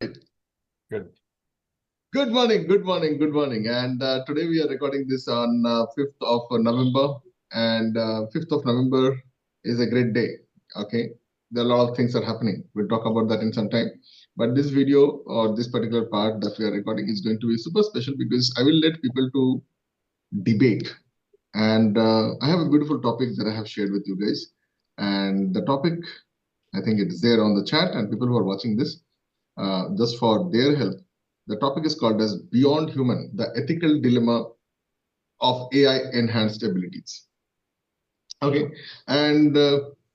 Good. Good morning, good morning, good morning. And today we are recording this on 5th of November. And 5th of November is a great day. Okay. There are a lot of things are happening. We'll talk about that in some time. But this video or this particular part that we are recording is going to be super special because I will let people to debate. And I have a beautiful topic that I have shared with you guys. And the topic, I think it's there on the chat, and people who are watching this, just for their help. The topic is called as Beyond Human, the Ethical Dilemma of AI Enhanced Abilities. Okay, and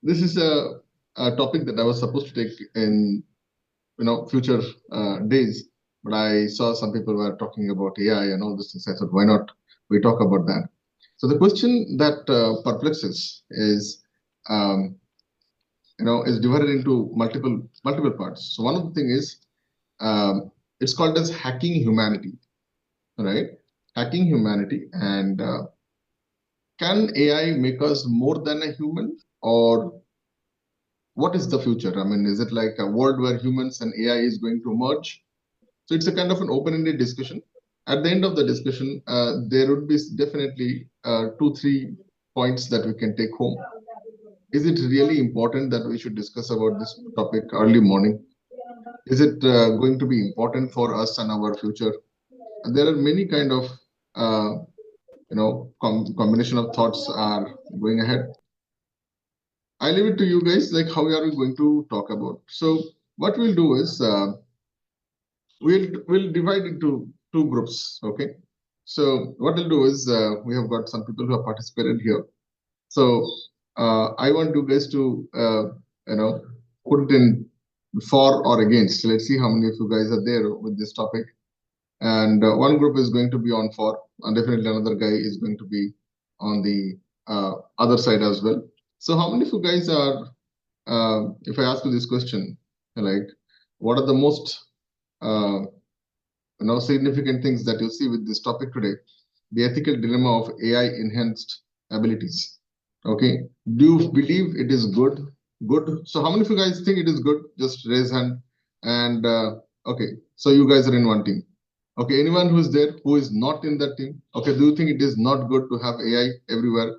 this is a topic that I was supposed to take in future days, but I saw some people were talking about AI and all this things. I thought, why not we talk about that? So the question that perplexes is, is divided into multiple parts. So one of the thing is, it's called as hacking humanity, right? Hacking humanity. And can AI make us more than a human, or what is the future? I mean, is it like a world where humans and AI is going to merge? So it's a kind of an open-ended discussion. At the end of the discussion, there would be definitely 2-3 points that we can take home. Is it really important that we should discuss about this topic early morning? Is it going to be important for us and our future? There are many kind of combination of thoughts are going ahead. I leave it to you guys, like how are we going to talk about. So what we'll do is we'll divide into two groups. Okay. So what we'll do is we have got some people who have participated here. So I want you guys to put it in for or against. Let's see how many of you guys are there with this topic. And one group is going to be on for, and definitely another guy is going to be on the other side as well. So how many of you guys are, if I ask you this question, like, what are the most significant things that you see with this topic today? The ethical dilemma of AI enhanced abilities. Okay. Do you believe it is good? Good. So how many of you guys think it is good? Just raise hand. And okay, so you guys are in one team. Okay, anyone who is there who is not in that team? Okay, do you think it is not good to have AI everywhere?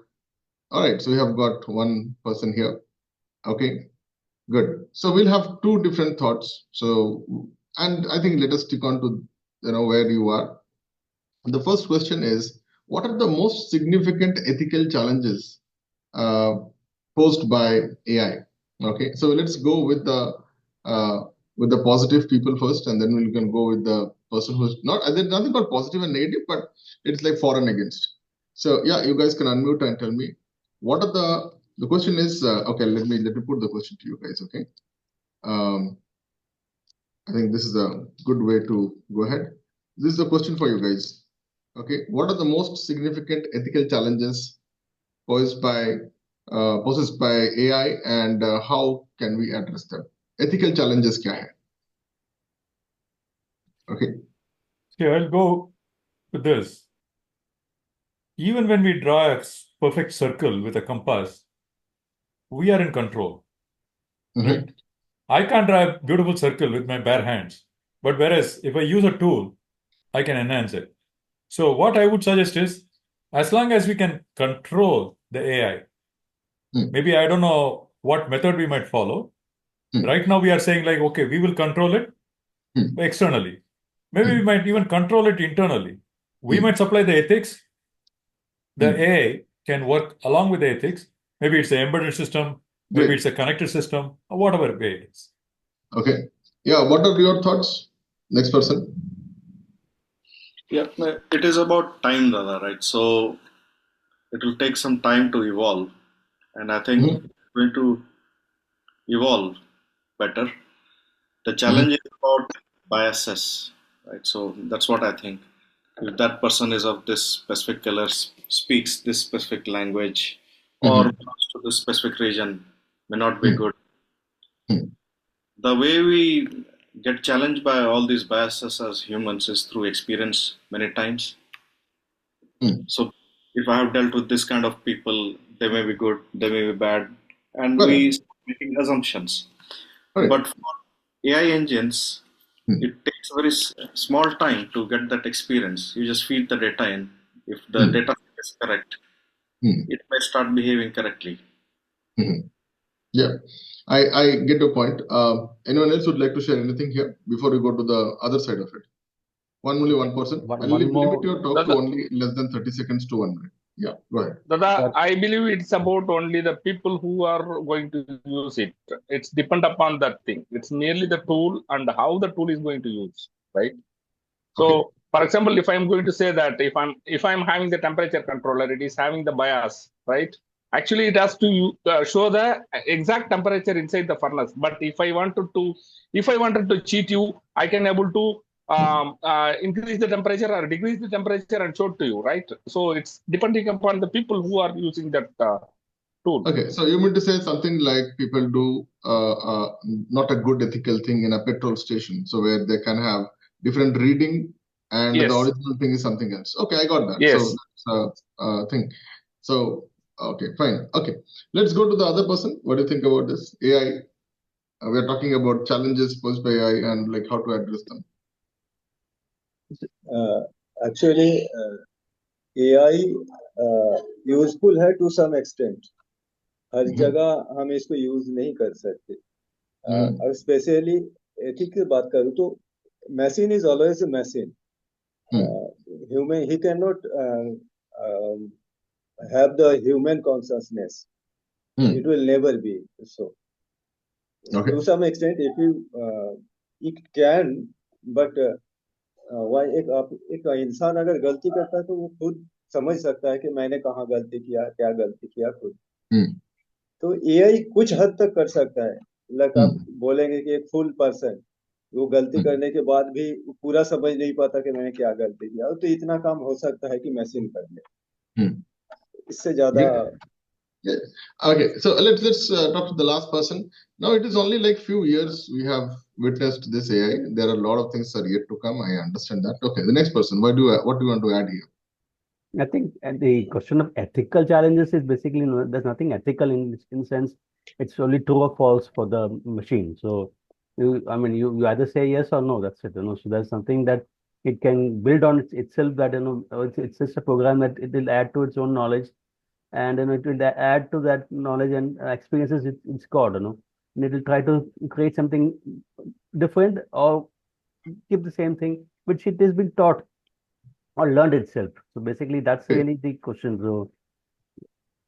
All right, so we have got one person here. Okay, good. So we'll have two different thoughts. So, and I think let us stick on to where you are. The first question is, what are the most significant ethical challenges uh, posed by AI? Okay, so let's go with the positive people first, and then we can go with the person who's not. There's nothing called positive and negative, but it's like for and against. So yeah, you guys can unmute and tell me what are the question is. Okay, let me put the question to you guys. Okay, um, I think this is a good way to go ahead. This is a question for you guys. Okay, what are the most significant ethical challenges posed by posed by AI, and how can we address them? Ethical challenges क्या है? Okay. Okay, I'll go with this. Even when we draw a perfect circle with a compass, we are in control, right? I can't draw a beautiful circle with my bare hands. But whereas if I use a tool, I can enhance it. So what I would suggest is, as long as we can control the AI, maybe I don't know what method we might follow. Right now we are saying like, okay, we will control it externally. Maybe we might even control it internally. We might supply the ethics. The AI can work along with the ethics. Maybe it's an embedded system, maybe Great. it's a connected system, or whatever way it is. Okay. Yeah, what are your thoughts? Next person. Yeah, it is about time, Dada, right? So it will take some time to evolve, and I think it's going to evolve better. The challenge is about biases, right? So that's what I think. If that person is of this specific color, speaks this specific language, or belongs to this specific region, may not be good. The way we get challenged by all these biases as humans is through experience many times. So if I have dealt with this kind of people, they may be good, they may be bad, and we start making assumptions. Correct. But for AI engines, It takes a very small time to get that experience. You just feed the data in. If the data is correct, it may start behaving correctly. Yeah, I get your point. Anyone else would like to share anything here before we go to the other side of it? Only one person. One I'll more. limit your talk to Dada, only less than 30 seconds to 1 minute. Yeah, go ahead. Dada, I believe it's about only the people who are going to use it. It's depend upon that thing. It's merely the tool and how the tool is going to use, right? So, Okay. for example, if I'm going to say that if I'm having the temperature controller, it is having the bias, right? Actually, it has to show the exact temperature inside the furnace. But if I wanted to cheat you, I can able to increase the temperature or decrease the temperature and show it to you, right? So it's depending upon the people who are using that tool. Okay, so you mean to say something like people do not a good ethical thing in a petrol station, so where they can have different reading and Yes. the original thing is something else. Okay, I got that. Yes. So that's a thing. So, okay, fine. Okay, let's go to the other person. What do you think about this? AI, we're talking about challenges posed by AI and like how to address them. Actually, AI useful है to some extent. हर जगह हम इसको use नहीं कर सकते. और specially ethic की बात करूँ तो machine is always a machine. Human, he cannot have the human consciousness. It will never be so. Okay. To some extent, if you it can, but why एक इंसान अगर गलती करता है तो वो खुद समझ सकता है कि मैंने कहाँ गलती किया, क्या गलती किया खुद. तो एआई कुछ हद तक कर सकता है. लाइक आप बोलेंगे कि एक फुल पर्सन वो गलती करने के बाद भी पूरा समझ नहीं पाता कि मैंने क्या गलती किया, तो इतना काम हो सकता है कि मशीन कर ले. इससे ज्यादा. Yeah. Okay, so let's talk to the last person. Now it is only like few years we have witnessed this AI. There are a lot of things are yet to come. I understand that. Okay, the next person. What do you want to add here? I think the question of ethical challenges is basically there's nothing ethical in sense. It's only true or false for the machine. So you either say yes or no. That's it. So there's something that it can build on itself. That it's just a program that it will add to its own knowledge, and it will add to that knowledge and experiences it's got. And it will try to create something different or keep the same thing which it has been taught or learned itself. So basically, that's really the question. So,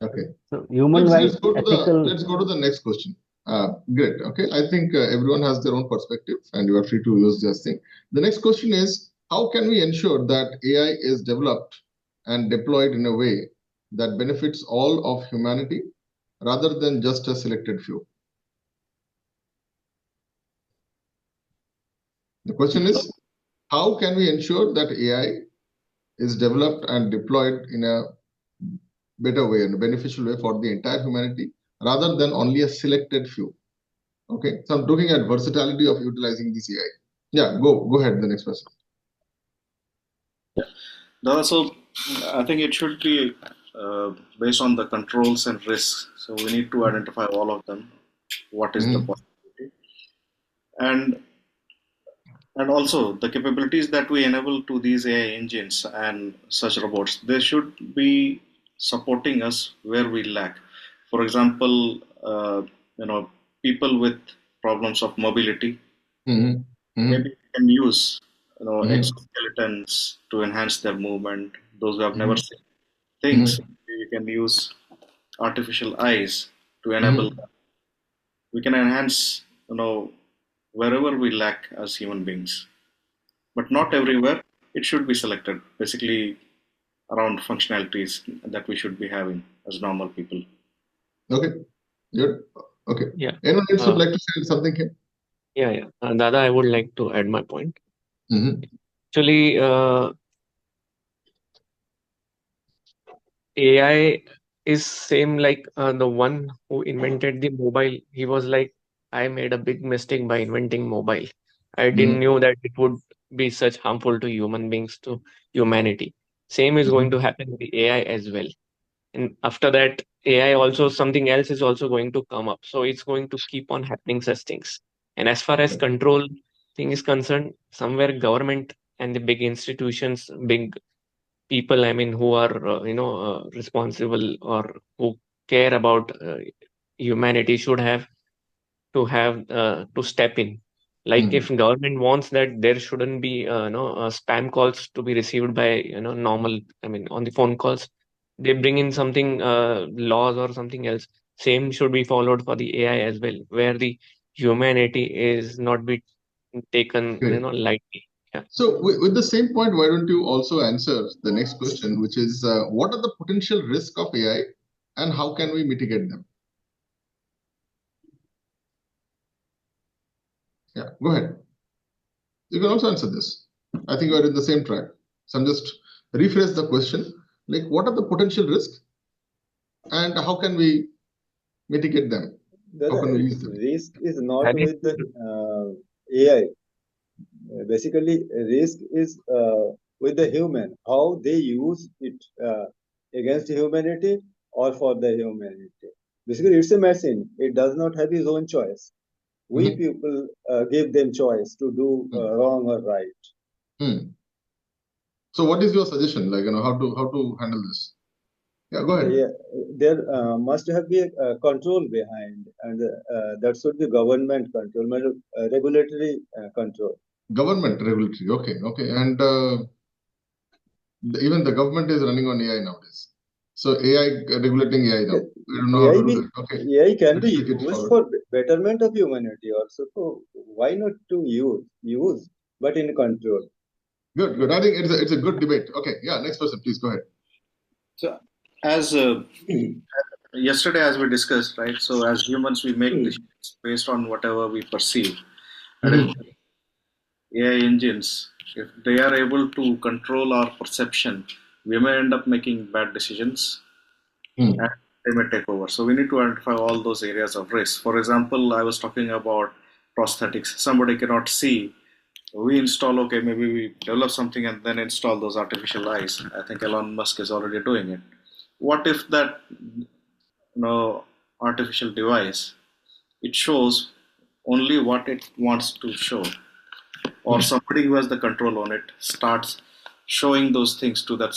okay. So human let's rights, ethical. Let's go to the next question. Great. Okay. I think everyone has their own perspective, and you are free to use this thing. The next question is, how can we ensure that AI is developed and deployed in a way that benefits all of humanity rather than just a selected few? The question is, how can we ensure that AI is developed and deployed in a better way and a beneficial way for the entire humanity rather than only a selected few? Okay, so I'm looking at versatility of utilizing this AI. Yeah, go ahead, the next person. So I think it should be based on the controls and risks. So we need to identify all of them. What is the possibility? And also the capabilities that we enable to these AI engines and such robots, they should be supporting us where we lack. For example, people with problems of mobility, maybe we can use exoskeletons to enhance their movement. Those who have never seen things, we can use artificial eyes to enable them. We can enhance, wherever we lack as human beings, but not everywhere. It should be selected, basically around functionalities that we should be having as normal people. Okay, good. Okay. Yeah. Anyone else would like to say something here? Yeah. Dada, I would like to add my point. Actually, AI is same like the one who invented the mobile. He was like, I made a big mistake by inventing mobile. I didn't knew that it would be such harmful to human beings, to humanity. Same is going to happen with the AI as well. And after that, AI also, something else is also going to come up. So it's going to keep on happening such things. And as far as control, thing is concerned, somewhere government and the big institutions, big people, I mean, who are responsible or who care about humanity should have to step in. Like if government wants that there shouldn't be spam calls to be received by normal, I mean, on the phone calls, they bring in something laws or something else. Same should be followed for the AI as well, where the humanity is not be taken Great. lightly. Yeah. So with the same point, why don't you also answer the next question, which is what are the potential risks of AI and how can we mitigate them? Yeah, go ahead. You can also answer this. I think you are in the same track. So I'm just rephrase the question. Like, what are the potential risks and how can we mitigate them? How can we use them? Risk is not That is with the AI. Basically, risk is with the human, how they use it against humanity or for the humanity. Basically, it's a machine. It does not have its own choice. We people give them choice to do wrong or right. So what is your suggestion? Like, how to handle this? Yeah, go ahead. Yeah, there must have be a control behind, and that should be government control, regulatory control. Government regulatory, okay. And even the government is running on AI nowadays. So AI regulating AI now. I don't know how to do that. Okay. AI can be Let's take it used forward. for betterment of humanity also. So why not to use, but in control? Good. I think it's a good debate. Okay, yeah. Next person, please go ahead. So, as yesterday, as we discussed, right? So, as humans, we make decisions based on whatever we perceive. And if AI engines, if they are able to control our perception, we may end up making bad decisions and they may take over. So, we need to identify all those areas of risk. For example, I was talking about prosthetics. Somebody cannot see. We install, okay, maybe we develop something and then install those artificial eyes. I think Elon Musk is already doing it. What if that artificial device, it shows only what it wants to show, or somebody who has the control on it starts showing those things to that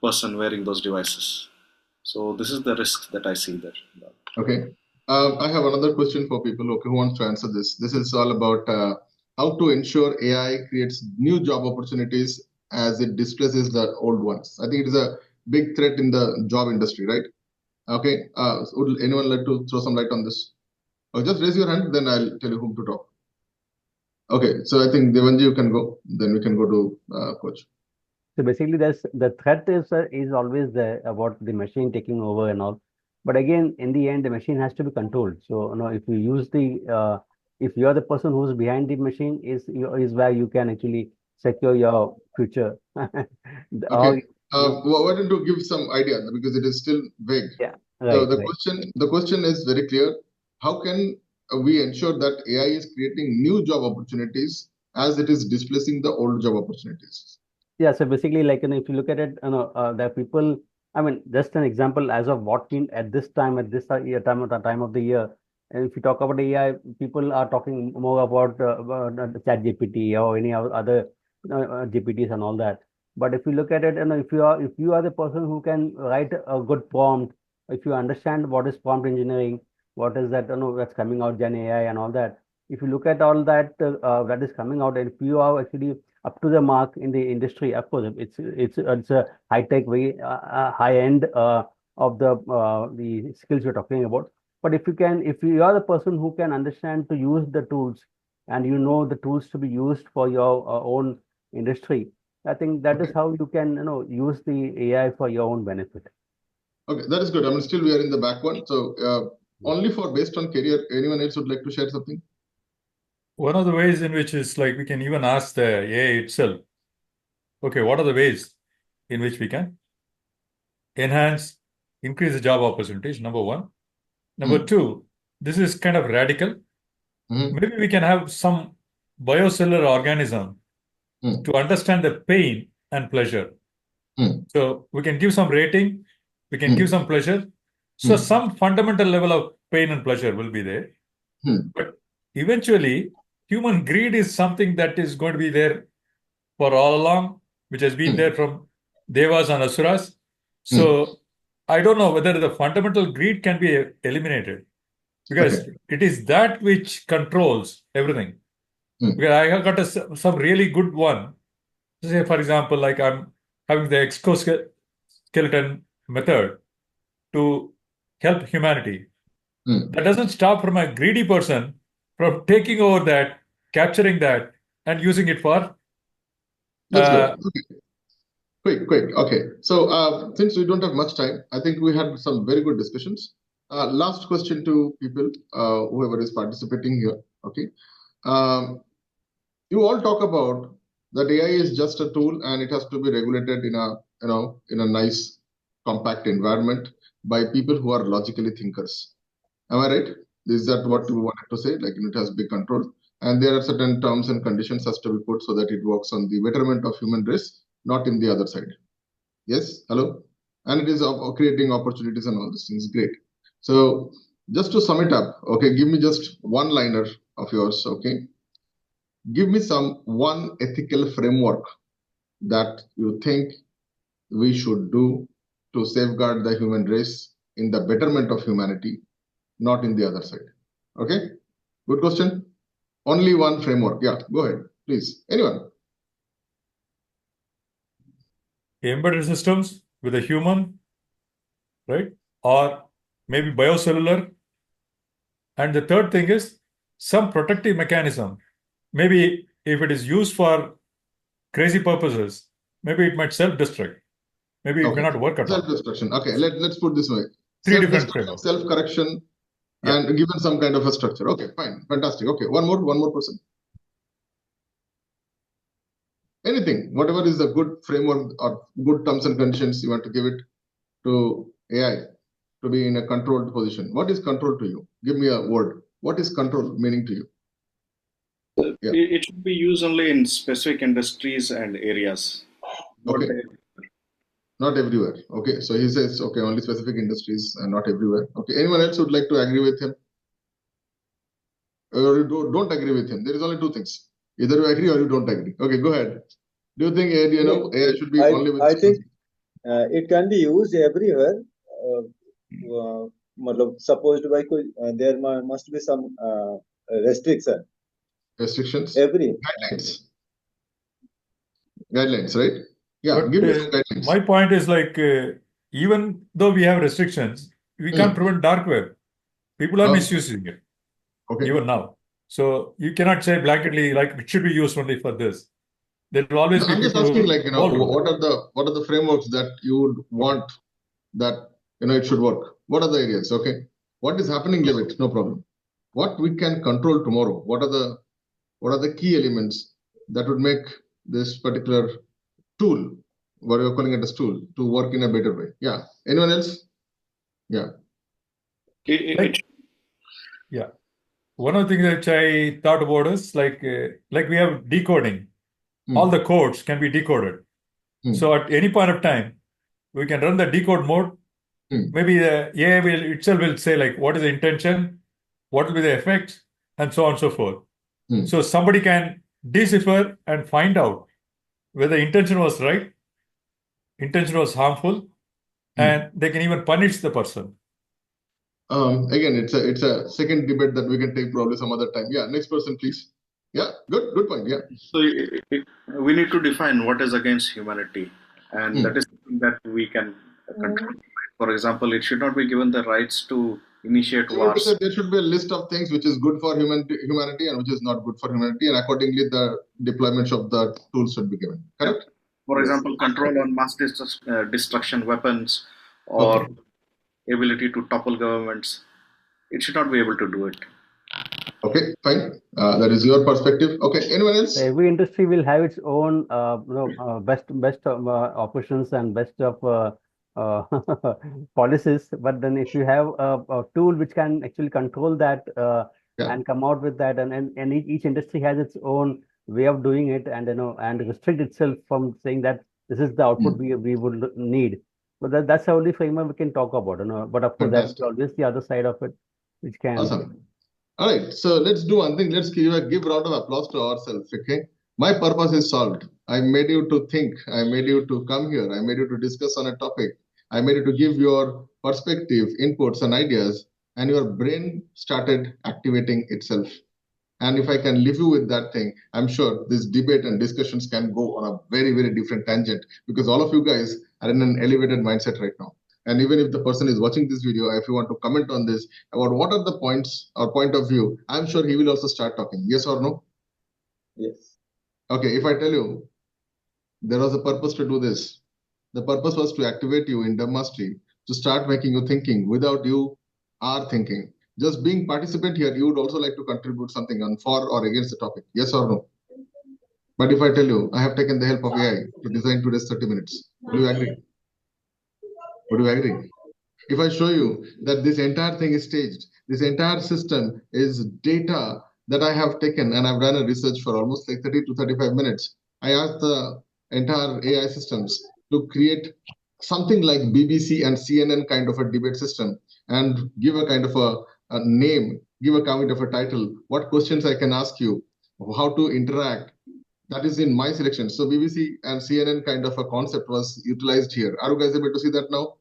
person wearing those devices? So this is the risk that I see there. Okay. I have another question for people who wants to answer this. This is all about how to ensure AI creates new job opportunities as it displaces the old ones. I think it is a big threat in the job industry, right? Okay. Would anyone like to throw some light on this? Or just raise your hand, then I'll tell you whom to talk. Okay. So I think Devanji, you can go. Then we can go to Coach. So basically, the threat is always there about the machine taking over and all. But again, in the end, the machine has to be controlled. So if you use if you are the person who's behind the machine, is where you can actually secure your future. Okay. Why don't you give some idea, because it is still vague. Yeah. So Right. the question is very clear. How can we ensure that AI is creating new job opportunities as it is displacing the old job opportunities? Yeah, so basically, like, if you look at it, there are people. I mean, just an example as of what we at this time, at this time of the year. And if you talk about AI, people are talking more about ChatGPT or any other GPTs and all that. But if you look at it, if you are the person who can write a good prompt, if you understand what is prompt engineering, what is that, that's coming out, Gen AI and all that. If you look at all that that is coming out, and if you are actually up to the mark in the industry, of course, it's a high tech, very high end of the skills you're talking about. But if you are the person who can understand to use the tools, and you know the tools to be used for your own industry, I think that is how you can use the AI for your own benefit. Okay, that is good. I mean, still we are in the back one. So only for based on career, anyone else would like to share something? One of the ways in which is like we can even ask the AI itself, okay, what are the ways in which we can increase the job opportunities, number one. Number two, this is kind of radical. Maybe we can have some biocellular organism to understand the pain and pleasure. So we can give some rating, we can give some pleasure. So some fundamental level of pain and pleasure will be there. But eventually, human greed is something that is going to be there for all along, which has been there from Devas and Asuras. So I don't know whether the fundamental greed can be eliminated, because it is that which controls everything. Because I have got some really good one. Say, for example, like I'm having the exoskeleton method to help humanity. That doesn't stop from a greedy person from taking over that, capturing that, and using it for. That's good. Okay. Quick. Okay. So since we don't have much time, I think we had some very good discussions. Last question to people, whoever is participating here. Okay. You all talk about that AI is just a tool and it has to be regulated in a nice, compact environment by people who are logically thinkers. Am I right? Is that what you wanted to say? Like, it has to be controlled, and there are certain terms and conditions has to be put so that it works on the betterment of human race, not in the other side. Yes. Hello. And it is creating opportunities and all these things. Great. So just to sum it up, okay, give me just one liner of yours. Okay. Give me one ethical framework that you think we should do to safeguard the human race in the betterment of humanity, not in the other side. Okay, good question. Only one framework. Yeah, go ahead, please. Anyone? Embedded systems with a human, right? Or maybe biocellular. And the third thing is some protective mechanism. Maybe if it is used for crazy purposes, maybe it might self-destruct. Maybe it may not work at all. Self-destruction. Okay, let's put this way. Three different frameworks. Self-correction, and given some kind of a structure. Okay, fine, fantastic. Okay, one more person. Anything, whatever is the good framework or good terms and conditions you want to give it to AI to be in a controlled position. What is control to you? Give me a word. What is control meaning to you? It should be used only in specific industries and areas. Okay. Not everywhere. Okay. So he says, okay, only specific industries and not everywhere. Okay. Anyone else would like to agree with him? Or you don't agree with him? There is only two things. Either you agree or you don't agree. Okay, go ahead. Do you think AI should be only with? I think it can be used everywhere. Supposed by there must be some restriction. Restrictions? Every guidelines, right? Yeah, but, give me some guidelines. My point is like, even though we have restrictions, we can't prevent dark web. People are misusing it, even now. So you cannot say blanketly like it should be used only for this. There will always be I'm people. Just asking, like, what are the frameworks that you would want that it should work? What are the areas? Okay, what is happening? Leave it, no problem. What we can control tomorrow? What are the key elements that would make this particular tool, what you're calling it as tool, to work in a better way? Yeah. Anyone else? Yeah. Yeah. One of the things that I thought about is like we have decoding. All the codes can be decoded. So at any point of time, we can run the decode mode. Maybe the AI itself will say like, what is the intention? What will be the effects? And so on and so forth. So somebody can decipher and find out whether the intention was right, intention was harmful, and they can even punish the person. Again, it's a second debate that we can take probably some other time. Yeah, next person, please. Yeah, good point. Yeah. So we need to define what is against humanity, and that is something that we can control. For example, it should not be given the rights to initiate wars. There should be a list of things which is good for humanity and which is not good for humanity, and accordingly, the deployments of the tools should be given. Correct? For example, control on mass destruction weapons or ability to topple governments. It should not be able to do it. Okay, fine. That is your perspective. Okay, anyone else? Every industry will have its own, best options and best of policies. But then, if you have a tool which can actually control that and come out with that, and each industry has its own way of doing it, and and restrict itself from saying that this is the output we would need. But that's the only framework we can talk about. But of course, that's always the other side of it, which can. Awesome. All right, so let's do one thing. Let's give a round of applause to ourselves. Okay, my purpose is solved. I made you to think. I made you to come here. I made you to discuss on a topic. I made you to give your perspective, inputs, and ideas, and your brain started activating itself. And if I can leave you with that thing, I'm sure this debate and discussions can go on a very, very different tangent, because all of you guys are in an elevated mindset right now. And even if the person is watching this video, if you want to comment on this about what are the points or point of view, I'm sure he will also start talking. Yes or no? Yes. Okay, if I tell you there was a purpose to do this, the purpose was to activate you in mastery, to start making you thinking without you are thinking. Just being participant here, you would also like to contribute something on for or against the topic. Yes or no? But if I tell you I have taken the help of AI to design today's 30 minutes, would you agree? Would you agree? If I show you that this entire thing is staged, this entire system is data that I have taken, and I've done a research for almost like 30 to 35 minutes. I asked the entire AI systems to create something like BBC and CNN kind of a debate system and give a kind of a name, give a kind of a title, what questions I can ask you, how to interact. That is in my selection. So BBC and CNN kind of a concept was utilized here. Are you guys able to see that now?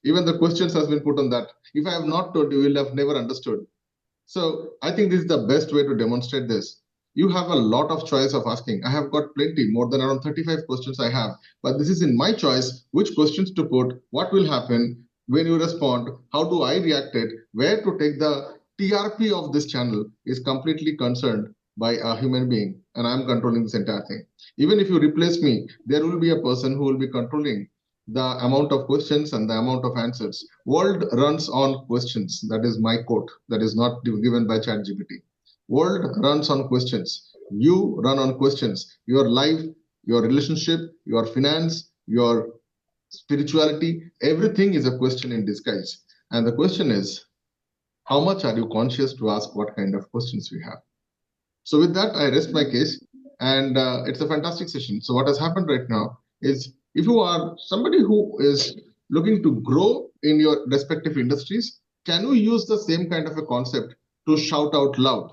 Even the questions has been put on that. If I have not told you, you will have never understood. So I think this is the best way to demonstrate this. You have a lot of choice of asking. I have got plenty, more than around 35 questions I have. But this is in my choice, which questions to put, what will happen when you respond, how do I react it, where to take the TRP of this channel is completely concerned by a human being. And I'm controlling this entire thing. Even if you replace me, there will be a person who will be controlling the amount of questions and the amount of answers. World runs on questions. That is my quote. That is not given by ChatGPT. World runs on questions. You run on questions. Your life, your relationship, your finance, your spirituality, everything is a question in disguise. And the question is, how much are you conscious to ask what kind of questions we have? So with that, I rest my case. And it's a fantastic session. So what has happened right now is, if you are somebody who is looking to grow in your respective industries, can you use the same kind of a concept to shout out loud?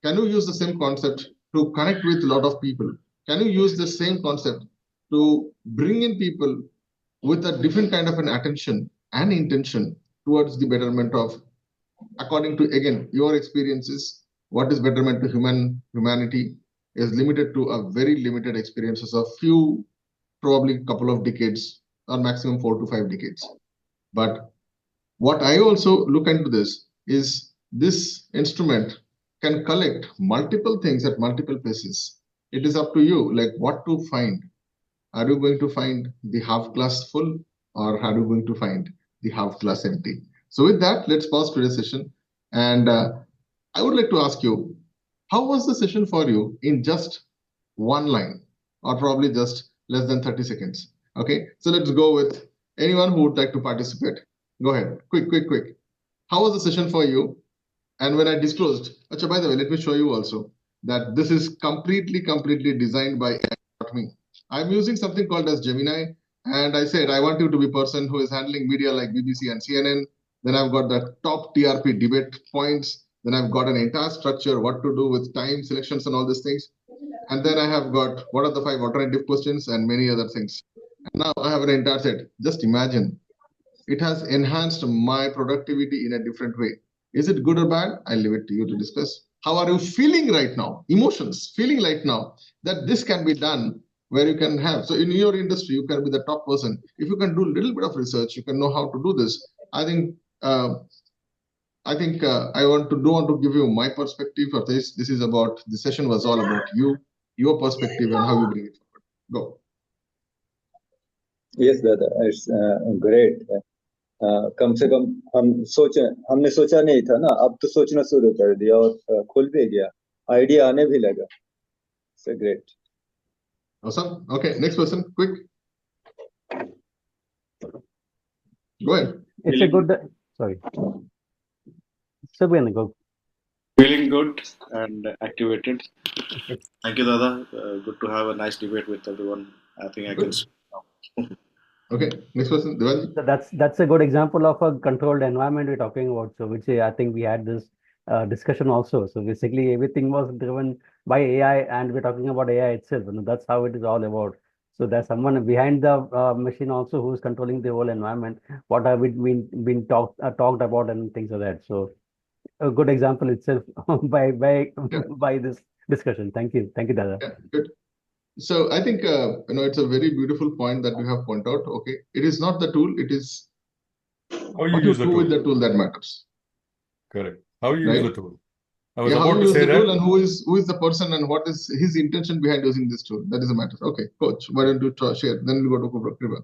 Can you use the same concept to connect with a lot of people? Can you use the same concept to bring in people with a different kind of an attention and intention towards the betterment of, according to, again, your experiences, what is betterment to humanity is limited to a very limited experiences of few, probably couple of decades or maximum 4 to 5 decades. But what I also look into this is, this instrument can collect multiple things at multiple places. It is up to you, like what to find. Are you going to find the half glass full, or are you going to find the half glass empty? So with that, let's pause today's session. And I would like to ask you, how was the session for you in just one line, or probably just less than 30 seconds? Okay, so let's go with anyone who would like to participate. Go ahead, quick. How was the session for you? And when I disclosed, by the way, let me show you also that this is completely designed by AI, not me. I'm using something called as Gemini, and I said, I want you to be a person who is handling media like BBC and CNN. Then I've got the top TRP debate points. Then I've got an entire structure, what to do with time selections and all these things. And then I have got what are the 5 alternative questions and many other things. And now I have an entire set. Just imagine, it has enhanced my productivity in a different way. Is it good or bad? I'll leave it to you to discuss. How are you feeling right now? Emotions, feeling right now that this can be done, where you can have. So in your industry, you can be the top person. If you can do a little bit of research, you can know how to do this. I think I don't want to give you my perspective of this. This is about, the session was all about you, your perspective, and how you bring it forward. Go. Yes, Dada, it's great. कम से कम हमने सोचा नहीं था ना, अब तो सोचना शुरू कर दिया और खुल भी गया, आइडिया आने भी लगा. So great. Awesome. Okay, next person, quick. Go ahead. It's a good. Sorry. Subhani, go. Feeling good and activated. Thank you, Dada. Good to have a nice debate with everyone. I think I can speak now. Okay, next person, Devanji. So that's a good example of a controlled environment we're talking about. So which I think we had this discussion also. So basically, everything was driven by AI, and we're talking about AI itself. That's how it is all about. So there's someone behind the machine also who's controlling the whole environment. What have we been talked about and things like that. So a good example itself by Yeah. by this discussion. Thank you, Dada. Yeah, good. So I think it's a very beautiful point that you have pointed out. Okay, it is not the tool; it is How you what you use the do with tool. the tool that matters, Correct. How you use right? the tool. I was Yeah, how about you to use say the tool that. and who is the person and what is his intention behind using this tool. That is a matter. Okay, coach, why don't you share? Then we'll go to Kripa.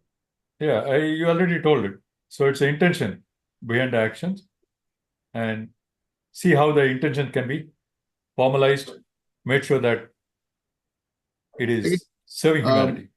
Yeah, you already told it. So it's the intention behind the actions, and see how the intention can be formalized, made sure that it Again, is serving um, humanity.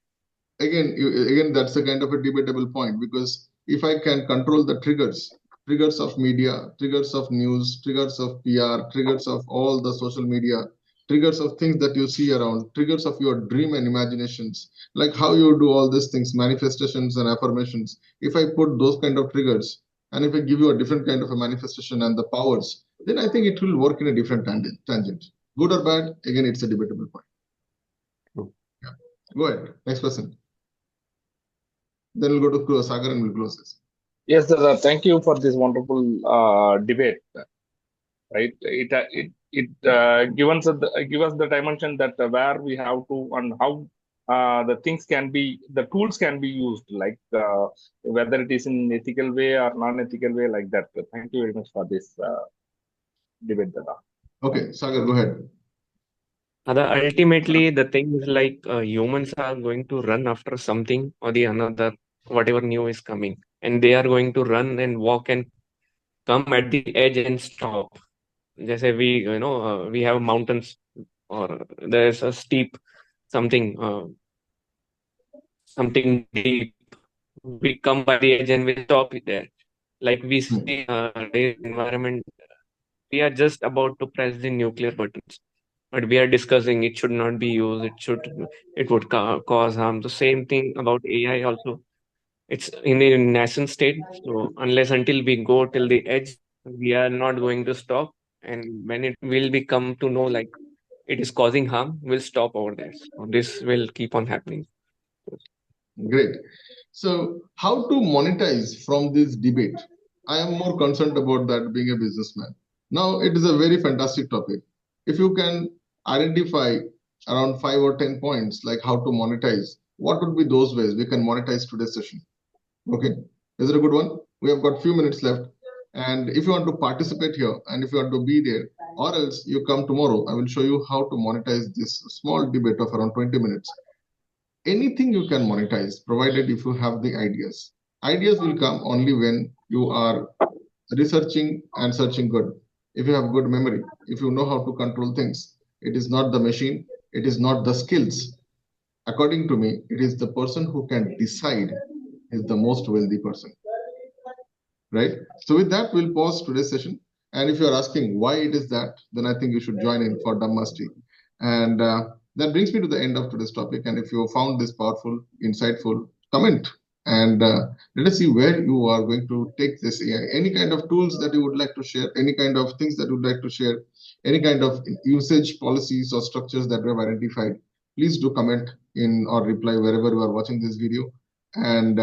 again, that's a kind of a debatable point because if I can control the triggers of media, triggers of news, triggers of PR, triggers of all the social media, triggers of things that you see around, triggers of your dream and imaginations, like how you do all these things, manifestations and affirmations. If I put those kind of triggers and if I give you a different kind of a manifestation and the powers, then I think it will work in a different tangent. Good or bad, again, it's a debatable point. True. Yeah. Go ahead. Next person. Then we'll go to Sagar and we'll close this. Yes, Dada, thank you for this wonderful debate. Right, it give us the dimension that where we have to and how the tools can be used, like whether it is in ethical way or non-ethical way, like that. Thank you very much for this debate, Dada. Okay, Sagar, go ahead. Ultimately, the thing is like humans are going to run after something or the another, whatever new is coming, and they are going to run and walk and come at the edge and stop. Just say we have mountains or there's a steep something deep. We come by the edge and we stop it there. Like we see today's environment, we are just about to press the nuclear buttons, but we are discussing it should not be used. It would cause harm. The same thing about AI also. It's in the nascent state. So unless until we go till the edge, we are not going to stop. And when it will become to know like it is causing harm, we'll stop over there. So this will keep on happening. Great. So, how to monetize from this debate? I am more concerned about that being a businessman. Now, it is a very fantastic topic. If you can identify around 5 or 10 points, like how to monetize, what would be those ways we can monetize today's session? Okay, is it a good one? We have got few minutes left. And if you want to participate here and if you want to be there, or else you come tomorrow, I will show you how to monetize this small debate of around 20 minutes. Anything you can monetize, provided if you have the ideas. Ideas will come only when you are researching and searching good. If you have good memory, if you know how to control things, it is not the machine, it is not the skills. According to me, it is the person who can decide is the most wealthy person. Right? So with that, we'll pause today's session. And if you're asking why it is that, then I think you should join in for Dhammasty. And that brings me to the end of today's topic. And if you found this powerful, insightful, comment and let us see where you are going to take this AI. Any kind of tools that you would like to share, any kind of things that you would like to share, any kind of usage policies or structures that we have identified, please do comment in or reply wherever you are watching this video. And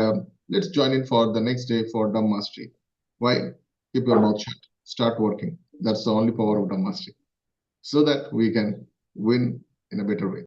let's join in for the next day for Dham Mastery. Why? Keep your mouth shut. Start working. That's the only power of Dham Mastery. So that we can win in a better way.